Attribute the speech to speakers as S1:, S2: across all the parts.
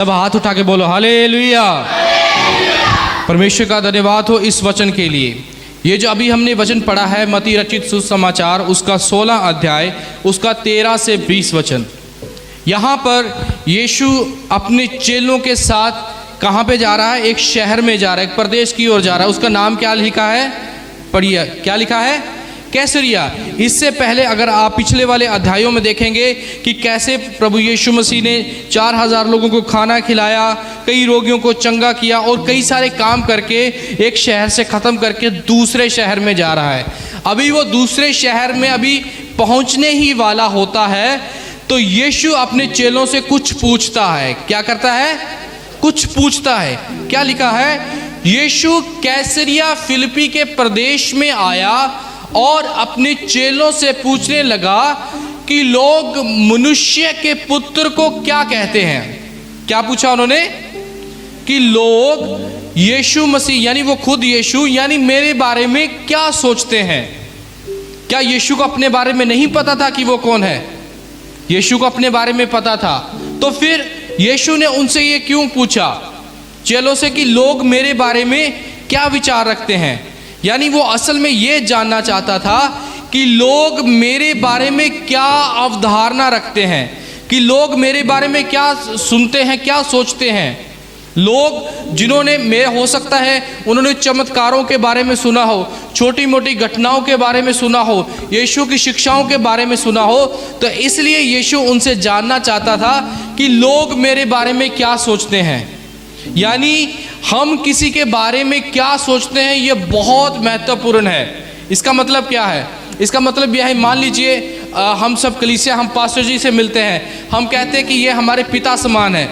S1: अब हाथ उठा के बोलो हालेलुया। परमेश्वर का धन्यवाद हो इस वचन के लिए। ये जो अभी हमने वचन पढ़ा है मत्ती रचित सुसमाचार उसका 16 अध्याय उसका 13 से 20 वचन। यहाँ पर यीशु अपने चेलों के साथ कहाँ पे जा रहा है? एक शहर में जा रहा है, एक प्रदेश की ओर जा रहा है। उसका नाम क्या लिखा है? पढ़िए, क्या लिखा है? कैसरिया। इससे पहले अगर आप पिछले वाले अध्यायों में देखेंगे कि कैसे प्रभु यीशु मसीह ने 4000 लोगों को खाना खिलाया, कई रोगियों को चंगा किया और कई सारे काम करके एक शहर से ख़त्म करके दूसरे शहर में जा रहा है। अभी वो दूसरे शहर में अभी पहुंचने ही वाला होता है तो यीशु अपने चेलों से कुछ पूछता है। क्या करता है? कुछ पूछता है। क्या लिखा है? यीशु कैसरिया फिलिप्पी के प्रदेश में आया और अपने चेलों से पूछने लगा कि लोग मनुष्य के पुत्र को क्या कहते हैं। क्या पूछा उन्होंने? कि लोग यीशु मसीह यानी वो खुद यीशु यानी मेरे बारे में क्या सोचते हैं। क्या यीशु को अपने बारे में नहीं पता था कि वो कौन है? यीशु को अपने बारे में पता था। तो फिर यीशु ने उनसे ये क्यों पूछा चेलों से कि लोग मेरे बारे में क्या विचार रखते हैं? यानी वो असल में ये जानना चाहता था कि लोग मेरे बारे में क्या अवधारणा रखते हैं, कि लोग मेरे बारे में क्या सुनते हैं, क्या सोचते हैं। लोग जिन्होंने हो सकता है उन्होंने चमत्कारों के बारे में सुना हो, छोटी मोटी घटनाओं के बारे में सुना हो, यीशु की शिक्षाओं के बारे में सुना हो, तो इसलिए यीशु उनसे जानना चाहता था कि लोग मेरे बारे में क्या सोचते हैं। यानी हम किसी के बारे में क्या सोचते हैं ये बहुत महत्वपूर्ण है। इसका मतलब क्या है? इसका मतलब यह है, मान लीजिए हम सब कलीसिया, हम पास्टर जी से मिलते हैं, हम कहते हैं कि ये हमारे पिता समान है।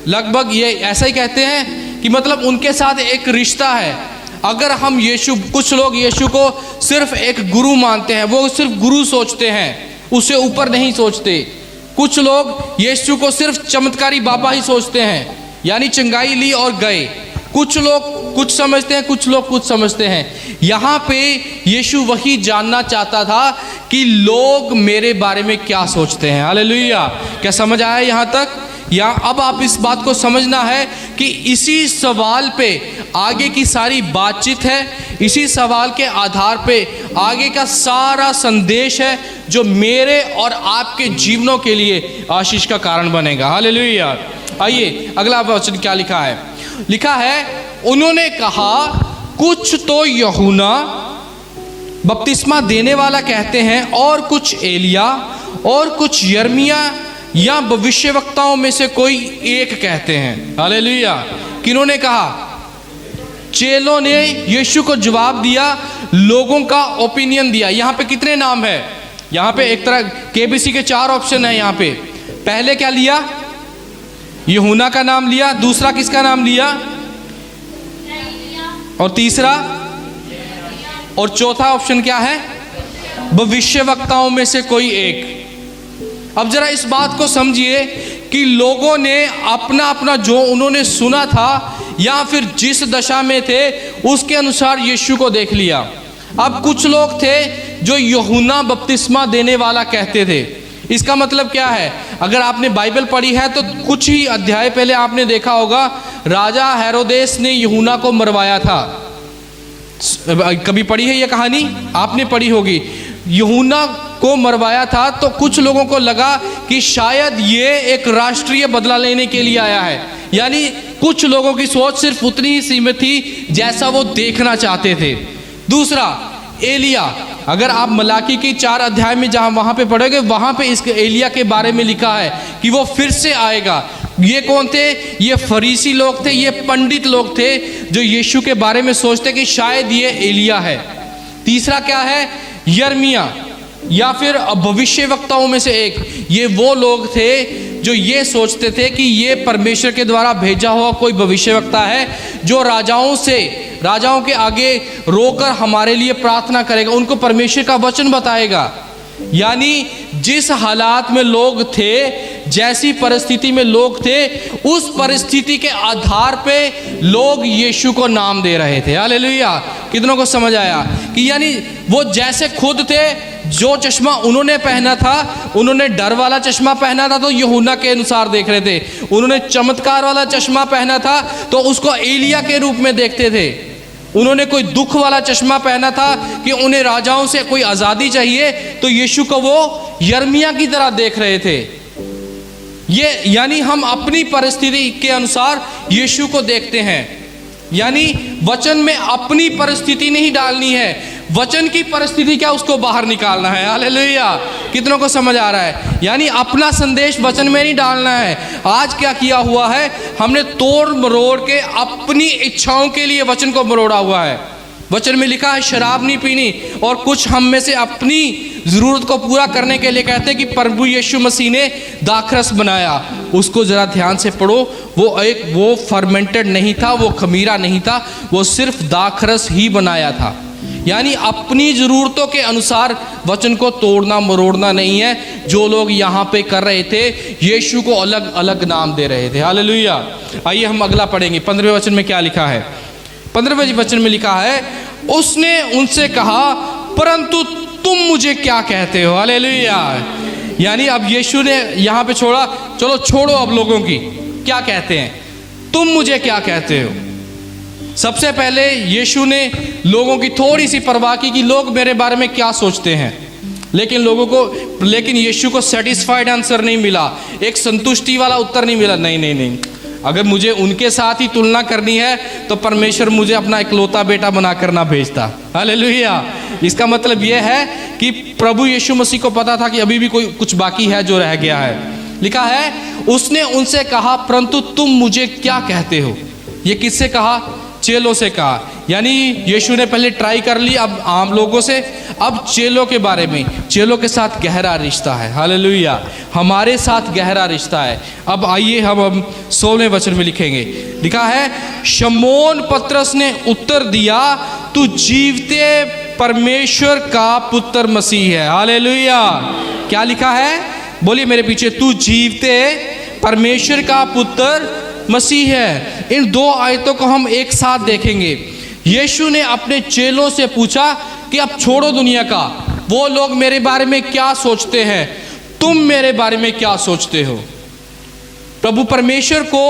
S1: लगभग ये ऐसा ही कहते हैं कि मतलब उनके साथ एक रिश्ता है। अगर हम कुछ लोग यीशु को सिर्फ एक गुरु मानते हैं, वो सिर्फ गुरु सोचते हैं, उससे ऊपर नहीं सोचते। कुछ लोग यीशु को सिर्फ चमत्कारी बाबा ही सोचते हैं, यानी चंगाई ली और गए। कुछ लोग कुछ समझते हैं, कुछ लोग कुछ समझते हैं। यहाँ पे यीशु वही जानना चाहता था कि लोग मेरे बारे में क्या सोचते हैं। हालेलुया। क्या समझ आया यहाँ तक? या अब आप इस बात को समझना है कि इसी सवाल पे आगे की सारी बातचीत है, इसी सवाल के आधार पे आगे का सारा संदेश है जो मेरे और आपके जीवनों के लिए आशीष का कारण बनेगा। हालेलुया। आइए अगला वचन क्या लिखा है? लिखा है, उन्होंने कहा कुछ तो यूहन्ना बपतिस्मा देने वाला कहते हैं और कुछ एलिया और कुछ यिर्मयाह या भविष्यवक्ताओं में से कोई एक कहते हैं। हालेलुया। किन्होंने कहा? चेलों ने यीशु को जवाब दिया, लोगों का ओपिनियन दिया। यहाँ पे कितने नाम है? यहाँ पे एक तरह केबीसी के 4 ऑप्शन है। यहाँ पे पहले क्या लिया? यूहन्ना का नाम लिया। दूसरा किसका नाम लिया? और तीसरा और चौथा ऑप्शन क्या है? भविष्यवक्ताओं में से कोई एक। अब जरा इस बात को समझिए कि लोगों ने अपना अपना जो उन्होंने सुना था या फिर जिस दशा में थे उसके अनुसार यीशु को देख लिया। अब कुछ लोग थे जो यूहन्ना बपतिस्मा देने वाला कहते थे। इसका मतलब क्या है? अगर आपने बाइबल पढ़ी है तो कुछ ही अध्याय पहले आपने देखा होगा राजा हेरोदेस ने यूहन्ना को मरवाया था। कभी पढ़ी है ये कहानी? आपने पढ़ी होगी। यूहन्ना को मरवाया था तो कुछ लोगों को लगा कि शायद ये एक राष्ट्रीय बदला लेने के लिए आया है। यानी कुछ लोगों की सोच सिर्फ उतनी ही सीमित थी जैसा वो देखना चाहते थे। दूसरा एलिया। अगर आप मलाकी की 4 अध्याय में जहाँ वहाँ पे पढ़ोगे वहाँ पे इस एलिया के बारे में लिखा है कि वो फिर से आएगा। ये कौन थे? ये फरीसी लोग थे, ये पंडित लोग थे जो यीशु के बारे में सोचते कि शायद ये एलिया है। तीसरा क्या है? यिर्मयाह या फिर भविष्यवक्ताओं में से एक। ये वो लोग थे जो ये सोचते थे कि ये परमेश्वर के द्वारा भेजा हुआ कोई भविष्यवक्ता है जो राजाओं के आगे रोकर हमारे लिए प्रार्थना करेगा, उनको परमेश्वर का वचन बताएगा। यानी जिस हालात में लोग थे, जैसी परिस्थिति में लोग थे, उस परिस्थिति के आधार पे लोग यीशु को नाम दे रहे थे। हालेलुया। कितनों को समझ आया? कि यानी वो जैसे खुद थे जो चश्मा उन्होंने पहना था, उन्होंने डर वाला चश्मा पहना था तो यूहन्ना के अनुसार देख रहे थे। उन्होंने चमत्कार वाला चश्मा पहना था तो उसको एलिया के रूप में देखते थे। उन्होंने कोई दुख वाला चश्मा पहना था कि उन्हें राजाओं से कोई आज़ादी चाहिए, तो यीशु को वो यिर्मयाह की तरह देख रहे थे। ये यानी हम अपनी परिस्थिति के अनुसार यीशु को देखते हैं। यानी वचन में अपनी परिस्थिति नहीं डालनी है, वचन की परिस्थिति क्या उसको बाहर निकालना है। हालेलुया, कितनों को समझ आ रहा है? यानी अपना संदेश वचन में नहीं डालना है। आज क्या किया हुआ है, हमने तोड़ मरोड़ के अपनी इच्छाओं के लिए वचन को मरोड़ा हुआ है। वचन में लिखा है शराब नहीं पीनी, और कुछ हम में से अपनी ज़रूरत को पूरा करने के लिए कहते हैं कि प्रभु यीशु मसीह ने दाखरस बनाया। उसको ज़रा ध्यान से पढ़ो, वो फर्मेंटेड नहीं था, वो खमीरा नहीं था, वो सिर्फ दाखरस ही बनाया था। यानी अपनी ज़रूरतों के अनुसार वचन को तोड़ना मरोड़ना नहीं है, जो लोग यहाँ पे कर रहे थे। यीशु को अलग अलग नाम दे रहे थे। हालेलुया। आइए हम अगला पढ़ेंगे। 15वें वचन में क्या लिखा है? 15वें वचन में लिखा है, उसने उनसे कहा, परंतु तुम मुझे क्या कहते हो? हालेलुया। यानी अब यीशु ने यहाँ पे छोड़ा, चलो छोड़ो अब लोगों की क्या कहते हैं, तुम मुझे क्या कहते हो। सबसे पहले यीशु ने लोगों की थोड़ी सी परवाह की कि लोग मेरे बारे में क्या सोचते हैं, लेकिन यीशु को सेटिस्फाइड आंसर नहीं मिला, एक संतुष्टि वाला उत्तर नहीं मिला। नहीं, अगर मुझे उनके साथ ही तुलना करनी है तो परमेश्वर मुझे अपना इकलौता बेटा बनाकर ना भेजता। हालेलुया। इसका मतलब यह है कि प्रभु यीशु मसीह को पता था कि अभी भी कोई कुछ बाकी है जो रह गया है। लिखा है, उसने उनसे कहा, परंतु तुम मुझे क्या कहते हो। ये किससे कहा? चेलों से कहा। यानी यीशु ने पहले ट्राई कर ली, अब आम लोगों से, अब चेलों के बारे में। चेलों के साथ गहरा रिश्ता है। हालेलुया, हमारे साथ गहरा रिश्ता है। अब आइए हम 16वें वचन में लिखेंगे। लिखा है, शमौन पतरस ने उत्तर दिया, तू जीवते परमेश्वर का पुत्र मसीह है। हालेलुया। क्या लिखा है? बोलिए मेरे पीछे, तू जीवते परमेश्वर का पुत्र मसीह है। इन दो आयतों को हम एक साथ देखेंगे। यीशु ने अपने चेलों से पूछा कि अब छोड़ो दुनिया का, वो लोग मेरे बारे में क्या सोचते हैं, तुम मेरे बारे में क्या सोचते हो। प्रभु परमेश्वर को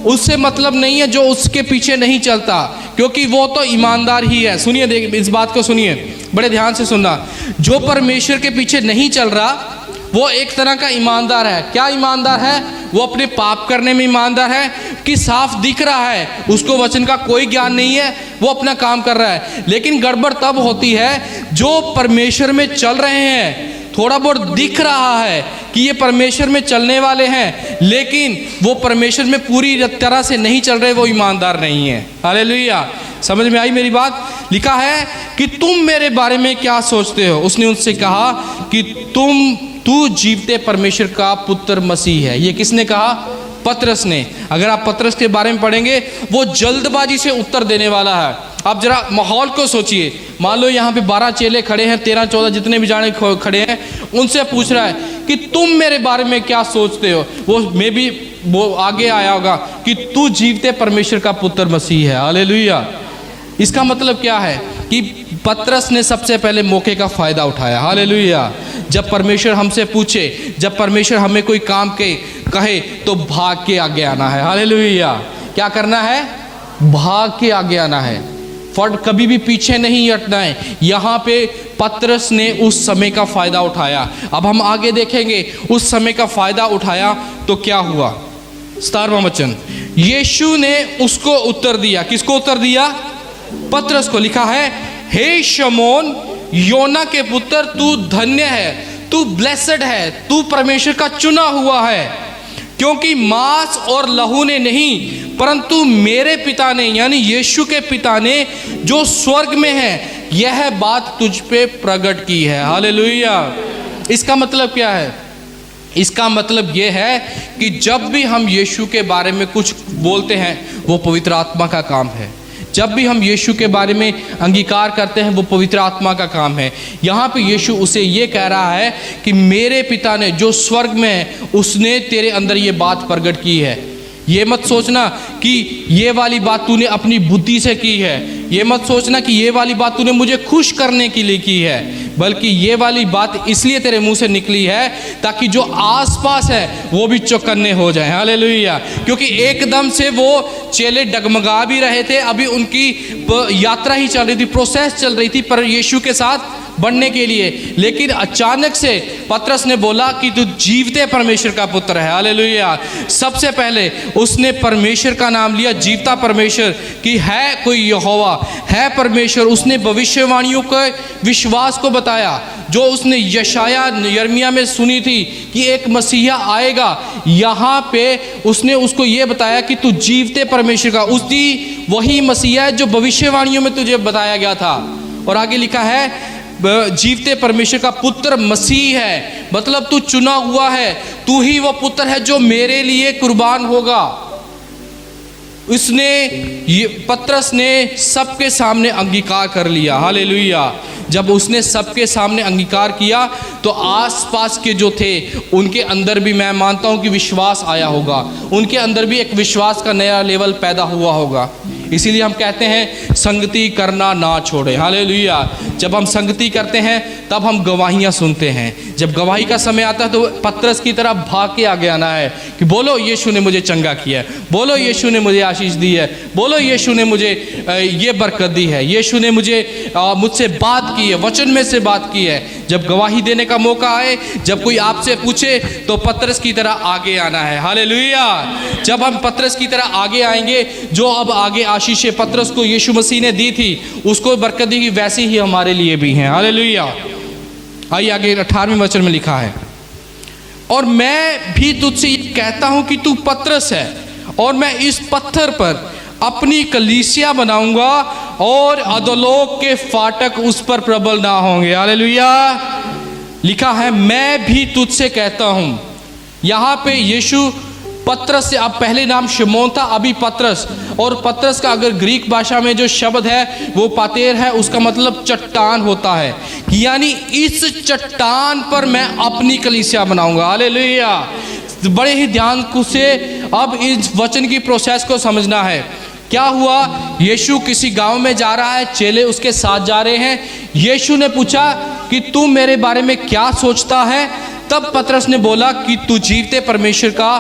S1: उससे मतलब नहीं है जो उसके पीछे नहीं चलता, क्योंकि वो तो ईमानदार ही है। सुनिए, देख इस बात को सुनिए, बड़े ध्यान से सुनना। जो परमेश्वर के पीछे नहीं चल रहा वो एक तरह का ईमानदार है। क्या ईमानदार है? वो अपने पाप करने में ईमानदार है कि साफ दिख रहा है, उसको वचन का कोई ज्ञान नहीं है, वो अपना काम कर रहा है। लेकिन गड़बड़ तब होती है जो परमेश्वर में चल रहे हैं, थोड़ा बहुत दिख रहा है कि ये परमेश्वर में चलने वाले हैं, लेकिन वो परमेश्वर में पूरी तरह से नहीं चल रहे, वो ईमानदार नहीं है। हालेलुया। समझ में आई मेरी बात? लिखा है कि तुम मेरे बारे में क्या सोचते हो। उसने उनसे कहा कि तू जीवते परमेश्वर का पुत्र मसीह है। ये किसने कहा? पतरस ने। अगर आप पतरस के बारे में पढ़ेंगे, वो जल्दबाजी से उत्तर देने वाला है। आप जरा माहौल को सोचिए, मान लो यहाँ पे 12 चेले खड़े हैं, 13-14 जितने भी जाने खड़े हैं, उनसे पूछ रहा है कि तुम मेरे बारे में क्या सोचते हो। वो आगे आया होगा कि तू जीवते परमेश्वर का पुत्र मसीह है। हालेलुया। इसका मतलब क्या है कि पतरस ने सबसे पहले मौके का फायदा उठाया। हालेलुया। जब परमेश्वर हमसे पूछे, जब परमेश्वर हमें कोई काम कहे तो भाग के आगे आना है। हालेलुया। क्या करना है? भाग के आगे आना है, कभी भी पीछे नहीं हटना है। यहाँ पे पतरस ने उस समय का फायदा उठाया। अब हम आगे देखेंगे, उस समय का फायदा उठाया तो क्या हुआ। 17वां वचन, यीशु ने उसको उत्तर दिया। किसको उत्तर दिया? पतरस को। लिखा है, हे शमौन योना के पुत्र, तू धन्य है, तू ब्लेसेड है, तू परमेश्वर का चुना हुआ है, क्योंकि मांस और लहू ने नहीं परंतु मेरे पिता ने, यानी यीशु के पिता ने जो स्वर्ग में है, यह बात तुझ पे प्रकट की है। हालेलुया। इसका मतलब क्या है? इसका मतलब यह है कि जब भी हम यीशु के बारे में कुछ बोलते हैं, वो पवित्र आत्मा का काम है। जब भी हम यीशु के बारे में अंगीकार करते हैं, वो पवित्र आत्मा का काम है। यहाँ पे यीशु उसे ये कह रहा है कि मेरे पिता ने जो स्वर्ग में है, उसने तेरे अंदर ये बात प्रकट की है। ये मत सोचना कि ये वाली बात तूने अपनी बुद्धि से की है। ये मत सोचना कि ये वाली बात तूने मुझे खुश करने के लिए की है। बल्कि ये वाली बात इसलिए तेरे मुंह से निकली है ताकि जो आसपास है वो भी चौकन्ने हो जाए। हालेलुया। क्योंकि एकदम से वो चेले डगमगा भी रहे थे, अभी उनकी यात्रा ही चल रही थी, प्रोसेस चल रही थी पर यीशु के साथ बढ़ने के लिए। लेकिन अचानक से पतरस ने बोला कि तू जीवते परमेश्वर का पुत्र है। हालेलुया। सबसे पहले उसने परमेश्वर का नाम लिया, जीवता परमेश्वर कि है कोई यहोवा, है परमेश्वर। उसने भविष्यवाणियों के विश्वास को बताया जो उसने यशाया यर्मिया में सुनी थी कि एक मसीहा आएगा। यहाँ पे उसने उसको ये बताया कि तू जीवते परमेश्वर का, उसकी वही मसीहा है जो भविष्यवाणियों में तुझे बताया गया था। और आगे लिखा है जीवते परमेश्वर का पुत्र मसीह है, मतलब तू चुना हुआ है, तू ही वो पुत्र है जो मेरे लिए कुर्बान होगा। पतरस ने सबके सामने अंगीकार कर लिया। हालेलुया। जब उसने सबके सामने अंगीकार किया तो आसपास के जो थे उनके अंदर भी मैं मानता हूं कि विश्वास आया होगा, उनके अंदर भी एक विश्वास का नया लेवल पैदा हुआ होगा। इसीलिए हम कहते हैं संगति करना ना छोड़े। हालेलुया। जब हम संगति करते हैं तब हम गवाहियां सुनते हैं। जब गवाही का समय आता है तो पतरस की तरह भाग के आगे आना है कि बोलो यीशु ने मुझे चंगा किया है, बोलो यीशु ने मुझे आशीष दी है, बोलो यीशु ने मुझे ये बरकत दी है, यीशु ने मुझसे बात की है, वचन में से बात की है। जब गवाही देने का मौका आए, जब कोई आपसे पूछे तो पतरस की तरह आगे आना है। हालेलुया। जब हम पतरस की तरह आगे आएंगे, जो अब आगे आशीषें पतरस को यीशु मसीह ने दी थी, उसको बरकत दी, वैसी ही हमारे लिए भी हैं। हालेलुया। आइए आगे 18वें वचन में लिखा है, और मैं भी तुझसे ये कहता हूं कि तू पतरस है और मैं इस पत्थर पर अपनी कलीसिया बनाऊंगा और अधोलोक के फाटक उस पर प्रबल ना होंगे। हालेलुया। लिखा है मैं भी तुझसे कहता हूं। यहां पे यीशु पतरस से, अब पहले नाम शिमोन था, अभी पतरस। और पतरस का अगर ग्रीक भाषा में जो शब्द है वो पातेर है, उसका मतलब चट्टान होता है, यानी इस चट्टान पर मैं अपनी कलीसिया बनाऊंगा। हालेलुया। बड़े ही ध्यान से अब इस वचन की प्रोसेस को समझना है। क्या हुआ? यीशु किसी गांव में जा रहा है, चेले उसके साथ जा रहे हैं। यीशु ने पूछा कि तू मेरे बारे में क्या सोचता है? तब पतरस ने बोला कि तू जीवते परमेश्वर का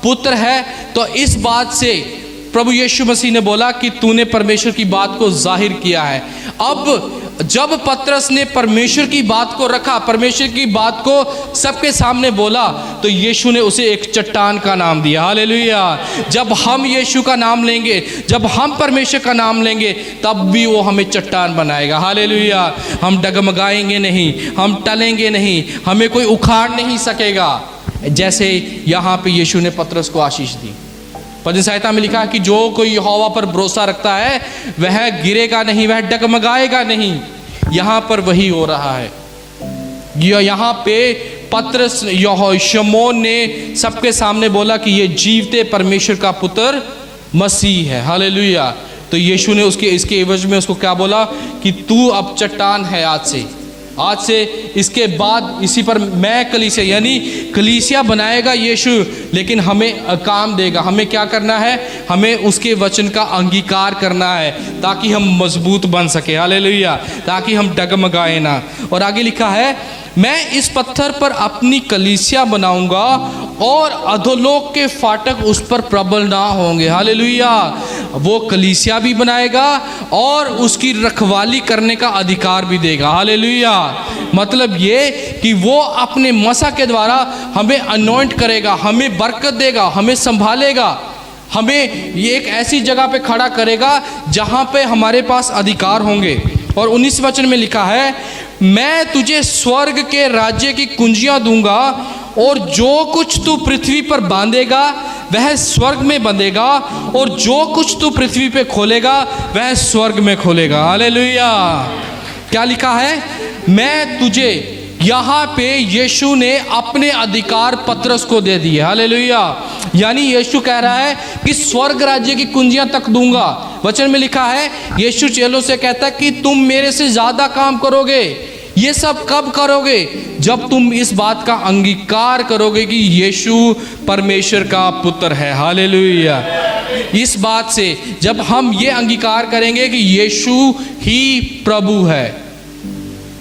S1: पुत्र है। तो इस बात से प्रभु यीशु मसीह ने बोला कि तूने परमेश्वर की बात को जाहिर किया है। अब जब पतरस ने परमेश्वर की बात को रखा, परमेश्वर की बात को सबके सामने बोला, तो यीशु ने उसे एक चट्टान का नाम दिया। हालेलुया। जब हम यीशु का नाम लेंगे, जब हम परमेश्वर का नाम लेंगे, तब भी वो हमें चट्टान बनाएगा। हालेलुया। हम डगमगाएंगे नहीं, हम टलेंगे नहीं, हमें कोई उखाड़ नहीं सकेगा। जैसे यहाँ पे यीशु ने पतरस को आशीष दी। भजन संहिता में लिखा है कि जो कोई यहोवा पर भरोसा रखता है वह गिरेगा नहीं, वह डगमगाएगा नहीं। यहाँ पर वही हो रहा है। यहाँ पे पतरस शमौन ने सबके सामने बोला कि ये जीवते परमेश्वर का पुत्र मसीह है। हालेलुया। तो यीशु ने इसके एवज में उसको क्या बोला कि तू अब चट्टान है। आज से इसके बाद इसी पर मैं कलीसिया, यानी कलीसिया बनाएगा यीशु, लेकिन हमें काम देगा। हमें क्या करना है? हमें उसके वचन का अंगीकार करना है ताकि हम मजबूत बन सके। हालेलुया। ताकि हम डगमगाए ना। और आगे लिखा है मैं इस पत्थर पर अपनी कलीसिया बनाऊंगा और अधोलोक के फाटक उस पर प्रबल ना होंगे। हालेलुया। वो कलीसिया भी बनाएगा और उसकी रखवाली करने का अधिकार भी देगा। हालेलुया। मतलब ये कि वो अपने मसा के द्वारा हमें अनॉइंट करेगा, हमें बरकत देगा, हमें संभालेगा, हमें ये एक ऐसी जगह पे खड़ा करेगा जहां पे हमारे पास अधिकार होंगे। और 19 वचन में लिखा है मैं तुझे स्वर्ग के राज्य की कुंजियां दूंगा और जो कुछ तू पृथ्वी पर बांधेगा वह स्वर्ग में बंधेगा और जो कुछ तू पृथ्वी पे खोलेगा वह स्वर्ग में खोलेगा। हालेलुया। क्या लिखा है? मैं तुझे, यहाँ पे यीशु ने अपने अधिकार पतरस को दे दिए। हालेलुया। यानी यीशु कह रहा है कि स्वर्ग राज्य की कुंजियां तक दूंगा। वचन में लिखा है यीशु चेलों से कहता है कि तुम मेरे से ज्यादा काम करोगे। ये सब कब करोगे? जब तुम इस बात का अंगीकार करोगे कि यीशु परमेश्वर का पुत्र है। हालेलुया। इस बात से जब हम ये अंगीकार करेंगे कि यीशु ही प्रभु है,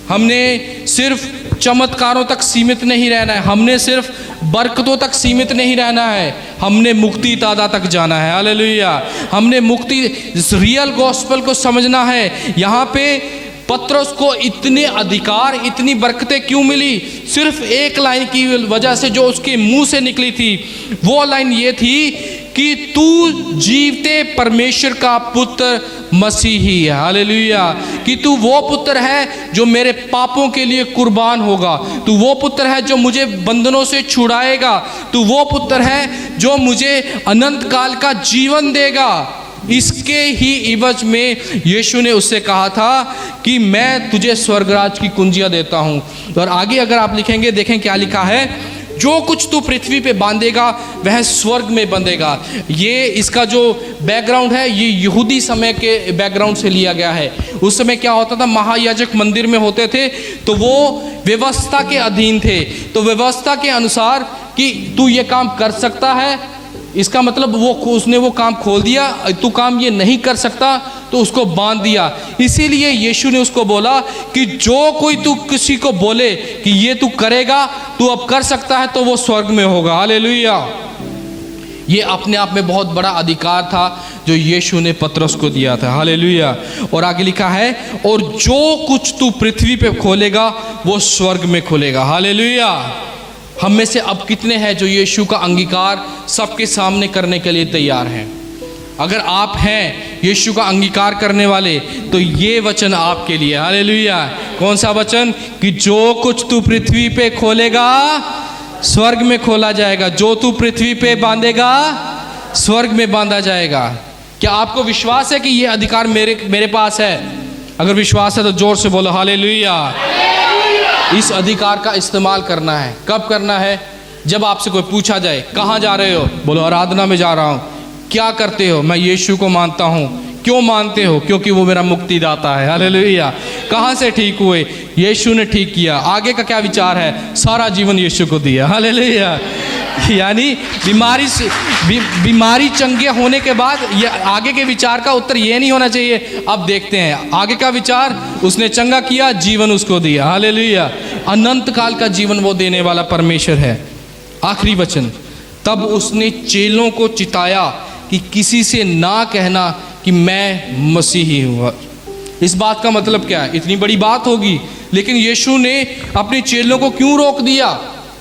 S1: हमने सिर्फ चमत्कारों तक सीमित नहीं रहना है, हमने सिर्फ बरकतों तक सीमित नहीं रहना है, हमने मुक्ति दाता तक जाना है। हालेलुया। हमने मुक्ति रियल गॉस्पेल को समझना है। यहाँ पे पतरस को इतने अधिकार, इतनी बरकतें क्यों मिली? सिर्फ एक लाइन की वजह से जो उसके मुंह से निकली थी। वो लाइन ये थी कि तू जीवते परमेश्वर का पुत्र मसीही है। हालेलुया। कि तू वो पुत्र है जो मेरे पापों के लिए कुर्बान होगा, तू वो पुत्र है जो मुझे बंधनों से छुड़ाएगा, तू वो पुत्र है जो मुझे अनंत काल का जीवन देगा। इसके ही इवज में यीशु ने उससे कहा था कि मैं तुझे स्वर्गराज की कुंजियां देता हूं। और आगे अगर आप लिखेंगे, देखें क्या लिखा है, जो कुछ तू पृथ्वी पे बांधेगा वह स्वर्ग में बंधेगा। ये इसका जो बैकग्राउंड है ये यहूदी समय के बैकग्राउंड से लिया गया है। उस समय क्या होता था, महायाजक मंदिर में होते थे तो वो व्यवस्था के अधीन थे, तो व्यवस्था के अनुसार कि तू ये काम कर सकता है, इसका मतलब उसने वो काम खोल दिया, तू काम ये नहीं कर सकता तो उसको बांध दिया। इसीलिए यीशु ने उसको बोला कि जो कोई तू किसी को बोले कि ये तू करेगा, तू अब कर सकता है, तो वो स्वर्ग में होगा। हालेलुया। ये अपने आप में बहुत बड़ा अधिकार था जो यीशु ने पतरस को दिया था। हालेलुया। और आगे लिखा है, और जो कुछ तू पृथ्वी पे खोलेगा वो स्वर्ग में खुलेगा। हालेलुया। हम में से अब कितने हैं जो यीशु का अंगीकार सबके सामने करने के लिए तैयार हैं? अगर आप हैं यीशु का अंगीकार करने वाले तो ये वचन आपके लिए। हालेलुया। कौन सा वचन? कि जो कुछ तू पृथ्वी पे खोलेगा स्वर्ग में खोला जाएगा, जो तू पृथ्वी पे बांधेगा स्वर्ग में बांधा जाएगा। क्या आपको विश्वास है कि ये अधिकार मेरे पास है? अगर विश्वास है तो जोर से बोलो हालेलुया। इस अधिकार का इस्तेमाल करना है। कब करना है? जब आपसे कोई पूछा जाए कहाँ जा रहे हो, बोलो आराधना में जा रहा हूँ। क्या करते हो? मैं यीशु को मानता हूँ। क्यों मानते हो? क्योंकि वो मेरा मुक्तिदाता है। हालेलुया। कहाँ से ठीक हुए? यीशु ने ठीक किया। आगे का क्या विचार है? सारा जीवन यीशु को दिया। हालेलुया। यानी बीमारी चंगे होने के बाद ये आगे के विचार का उत्तर ये नहीं होना चाहिए अब देखते हैं। आगे का विचार, उसने चंगा किया, जीवन उसको दिया। हालेलुया। अनंत काल का जीवन वो देने वाला परमेश्वर है। आखिरी वचन, तब उसने चेलों को चिताया कि किसी से ना कहना कि मैं मसीही हूँ। इस बात का मतलब क्या है? इतनी बड़ी बात होगी, लेकिन यीशु ने अपने चेलों को क्यों रोक दिया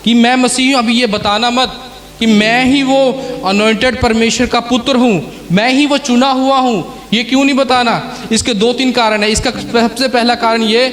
S1: कि मैं मसीह हूँ? अभी ये बताना मत कि मैं ही वो अनॉइंटेड परमेश्वर का पुत्र हूँ, मैं ही वो चुना हुआ हूँ। ये क्यों नहीं बताना? इसके 2-3 कारण है। इसका सबसे पहला कारण ये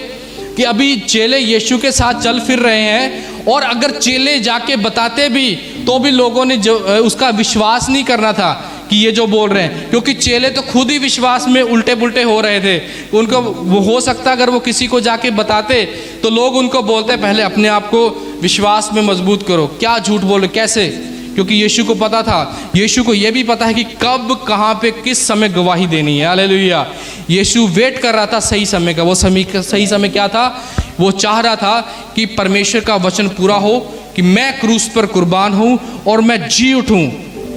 S1: कि अभी चेले यीशु के साथ चल फिर रहे हैं, और अगर चेले जाके बताते भी तो भी लोगों ने जो उसका विश्वास नहीं करना था कि ये जो बोल रहे हैं, क्योंकि चेले तो खुद ही विश्वास में उल्टे पुल्टे हो रहे थे। उनको वो हो सकता अगर वो किसी को जाके बताते तो लोग उनको बोलते पहले अपने आप को विश्वास में मजबूत करो, क्या झूठ बोल रहे, कैसे? क्योंकि यीशु को पता था, यीशु को ये भी पता है कि कब कहाँ पे किस समय गवाही देनी है। हालेलुया। यीशु वेट कर रहा था सही समय का। वो सही समय क्या था? वो चाह रहा था कि परमेश्वर का वचन पूरा हो कि मैं क्रूस पर कुर्बान हूँ और मैं जी उठूँ,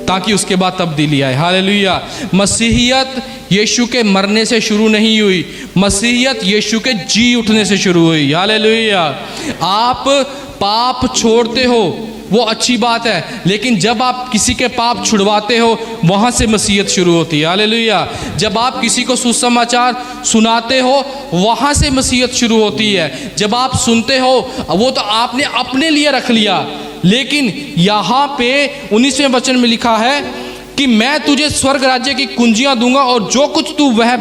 S1: ताकि उसके बाद तब्दीली आए। हालेलुया। मसीहियत यीशु के मरने से शुरू नहीं हुई, मसीहियत यीशु के जी उठने से शुरू हुई। हालेलुया। आप पाप छोड़ते हो वो अच्छी बात है, लेकिन जब आप किसी के पाप छुड़वाते हो वहाँ से मसीहत शुरू होती है। हालेलुया। जब आप किसी को सुसमाचार सुनाते हो वहाँ से मसीहत शुरू होती है। जब आप सुनते हो वो तो आपने अपने लिए रख लिया, लेकिन यहाँ पे 19वें वचन में लिखा है कि मैं तुझे स्वर्ग राज्य की कुंजियां दूंगा, और जो कुछ तू वह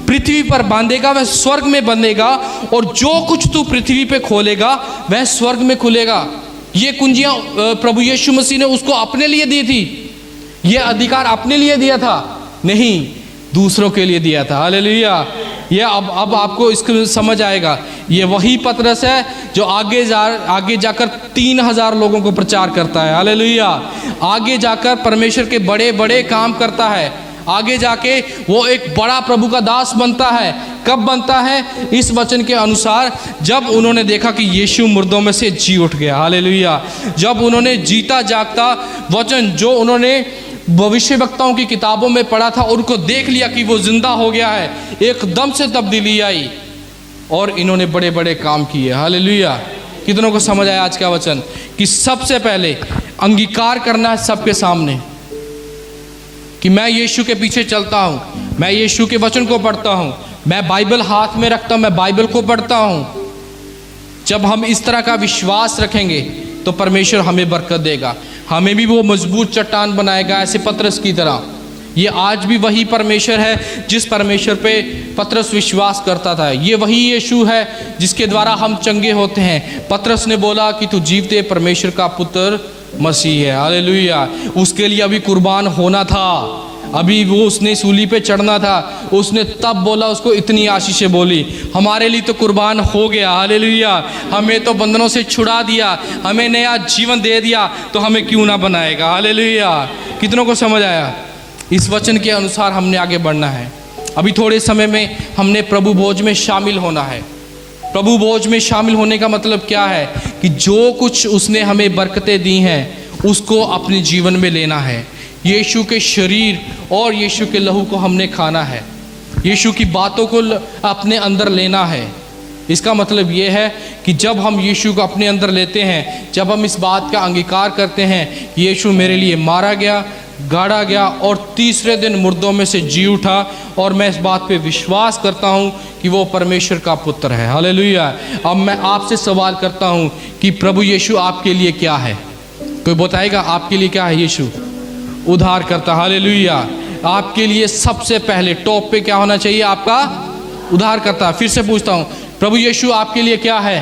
S1: पृथ्वी पर बांधेगा वह स्वर्ग में बंधेगा, और जो कुछ तू पृथ्वी पे खोलेगा वह स्वर्ग में खुलेगा। ये कुंजियां प्रभु यीशु मसीह ने उसको अपने लिए दी थी। ये अधिकार अपने लिए दिया था? नहीं, दूसरों के लिए दिया था। हालेलुया। ये अब आपको इसको समझ आएगा। ये वही पतरस है जो आगे जाकर 3000 लोगों को प्रचार करता है। हालेलुया। आगे जाकर परमेश्वर के बड़े बड़े काम करता है। आगे जाके वो एक बड़ा प्रभु का दास बनता है। कब बनता है? इस वचन के अनुसार, जब उन्होंने देखा कि यीशु मुर्दों में से जी उठ गया। हालेलुया। जब उन्होंने जीता जागता वचन जो उन्होंने भविष्यवक्ताओं की किताबों में पढ़ा था, उनको देख लिया कि वो जिंदा हो गया है, एकदम से तब्दीली आई। और इन्होंने बड़े बड़े काम किए। हालेलुया। कितनों को समझ आया आज का वचन कि सबसे पहले अंगीकार करना है सबके सामने कि मैं यीशु के पीछे चलता हूँ, मैं यीशु के वचन को पढ़ता हूँ, मैं बाइबल हाथ में रखता हूँ, मैं बाइबल को पढ़ता हूँ। जब हम इस तरह का विश्वास रखेंगे तो परमेश्वर हमें बरकत देगा, हमें भी वो मजबूत चट्टान बनाएगा, ऐसे पतरस की तरह। ये आज भी वही परमेश्वर है जिस परमेश्वर पे पतरस विश्वास करता था। ये वही यीशु है जिसके द्वारा हम चंगे होते हैं। पतरस ने बोला कि तू जीवते परमेश्वर का पुत्र मसीह है। हालेलुया। उसके लिए अभी कुर्बान होना था, अभी वो उसने सूली पे चढ़ना था। उसने तब बोला, उसको इतनी आशीषें बोली। हमारे लिए तो कुर्बान हो गया। हालेलुया। हमें तो बंधनों से छुड़ा दिया, हमें नया जीवन दे दिया, तो हमें क्यों ना बनाएगा। हालेलुया। कितनों को समझ आया? इस वचन के अनुसार हमने आगे बढ़ना है। अभी थोड़े समय में हमने प्रभु भोज में शामिल होना है। प्रभु भोज में शामिल होने का मतलब क्या है कि जो कुछ उसने हमें बरकतें दी हैं उसको अपने जीवन में लेना है। यीशु के शरीर और यीशु के लहू को हमने खाना है, यीशु की बातों को अपने अंदर लेना है। इसका मतलब ये है कि जब हम यीशु को अपने अंदर लेते हैं, जब हम इस बात का अंगीकार करते हैं, यीशु मेरे लिए मारा गया, गाड़ा गया और तीसरे दिन मुर्दों में से जी उठा, और मैं इस बात पे विश्वास करता हूँ कि वो परमेश्वर का पुत्र है। हालेलुया। अब मैं आपसे सवाल करता हूँ कि प्रभु यीशु आपके लिए क्या है? कोई बताएगा आपके लिए क्या है? यीशु उद्धार करता। हालेलुया। आपके लिए सबसे पहले टॉप पे क्या होना चाहिए? आपका उद्धार करता। फिर से पूछता हूँ, प्रभु यीशु आपके लिए क्या है?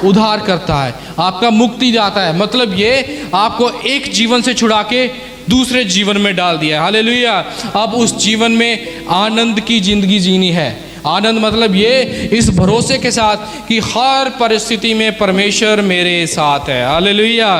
S1: उद्धार करता है, आपका मुक्ति दाता है। मतलब ये आपको एक जीवन से छुड़ा के दूसरे जीवन में डाल दिया है। हालेलुया। अब उस जीवन में आनंद की जिंदगी जीनी है। आनंद मतलब ये, इस भरोसे के साथ कि हर परिस्थिति में परमेश्वर मेरे साथ है। हालेलुया।